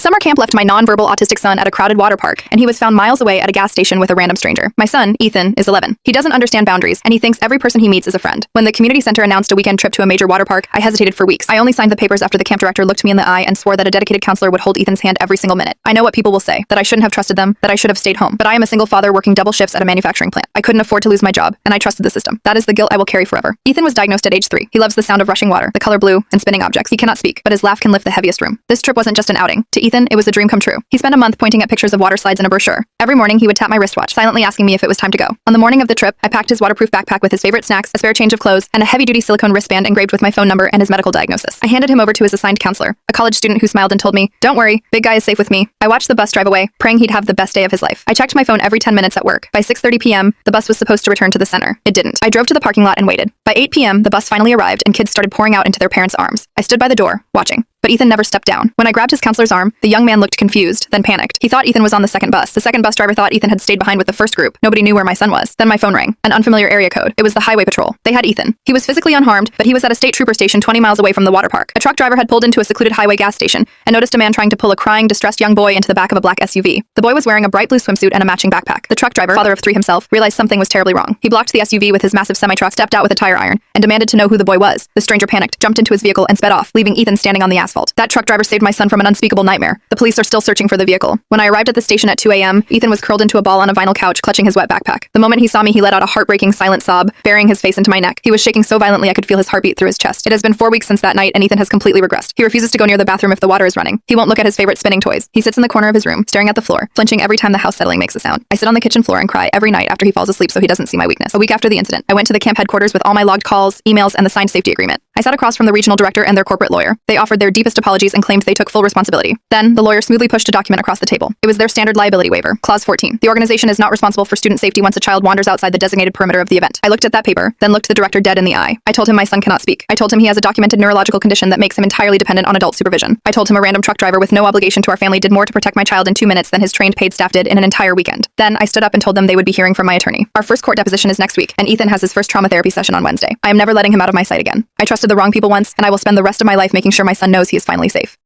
Summer camp left my nonverbal autistic son at a crowded water park, and he was found miles away at a gas station with a random stranger. My son, Ethan, is 11. He doesn't understand boundaries, and he thinks every person he meets is a friend. When the community center announced a weekend trip to a major water park, I hesitated for weeks. I only signed the papers after the camp director looked me in the eye and swore that a dedicated counselor would hold Ethan's hand every single minute. I know what people will say, that I shouldn't have trusted them, that I should have stayed home. But I am a single father working double shifts at a manufacturing plant. I couldn't afford to lose my job, and I trusted the system. That is the guilt I will carry forever. Ethan was diagnosed at age 3. He loves the sound of rushing water, the color blue, and spinning objects. He cannot speak, but his laugh can lift the heaviest room. This trip wasn't just an outing. To Ethan, it was a dream come true. He spent a month pointing at pictures of water slides in a brochure. Every morning, he would tap my wristwatch, silently asking me if it was time to go. On the morning of the trip, I packed his waterproof backpack with his favorite snacks, a spare change of clothes, and a heavy-duty silicone wristband engraved with my phone number and his medical diagnosis. I handed him over to his assigned counselor, a college student who smiled and told me, "Don't worry, big guy is safe with me." I watched the bus drive away, praying he'd have the best day of his life. I checked my phone every 10 minutes at work. By 6:30 p.m., the bus was supposed to return to the center. It didn't. I drove to the parking lot and waited. By 8 p.m., the bus finally arrived and kids started pouring out into their parents' arms. I stood by the door, watching. But Ethan never stepped down. When I grabbed his counselor's arm, the young man looked confused, then panicked. He thought Ethan was on the second bus. The second bus driver thought Ethan had stayed behind with the first group. Nobody knew where my son was. Then my phone rang. An unfamiliar area code. It was the highway patrol. They had Ethan. He was physically unharmed, but he was at a state trooper station 20 miles away from the water park. A truck driver had pulled into a secluded highway gas station and noticed a man trying to pull a crying, distressed young boy into the back of a black SUV. The boy was wearing a bright blue swimsuit and a matching backpack. The truck driver, father of 3 himself, realized something was terribly wrong. He blocked the SUV with his massive semi-truck, stepped out with a tire iron, and demanded to know who the boy was. The stranger panicked, jumped into his vehicle, and sped off, leaving Ethan standing on the asphalt. That truck driver saved my son from an unspeakable nightmare. The police are still searching for the vehicle. When I arrived at the station at 2 a.m., Ethan was curled into a ball on a vinyl couch, clutching his wet backpack. The moment he saw me, he let out a heartbreaking, silent sob, burying his face into my neck. He was shaking so violently I could feel his heartbeat through his chest. It has been 4 weeks since that night, and Ethan has completely regressed. He refuses to go near the bathroom if the water is running. He won't look at his favorite spinning toys. He sits in the corner of his room, staring at the floor, flinching every time the house settling makes a sound. I sit on the kitchen floor and cry every night after he falls asleep so he doesn't see my weakness. A week after the incident, I went to the camp headquarters with all my logged calls, emails, and the signed safety agreement. I sat across from the regional director and their corporate lawyer. They offered their deepest apologies and claimed they took full responsibility. Then, the lawyer smoothly pushed a document across the table. It was their standard liability waiver, Clause 14. The organization is not responsible for student safety once a child wanders outside the designated perimeter of the event. I looked at that paper, then looked the director dead in the eye. I told him my son cannot speak. I told him he has a documented neurological condition that makes him entirely dependent on adult supervision. I told him a random truck driver with no obligation to our family did more to protect my child in 2 minutes than his trained paid staff did in an entire weekend. Then, I stood up and told them they would be hearing from my attorney. Our first court deposition is next week, and Ethan has his first trauma therapy session on Wednesday. I am never letting him out of my sight again. I trusted the wrong people once, and I will spend the rest of my life making sure my son knows he is finally safe.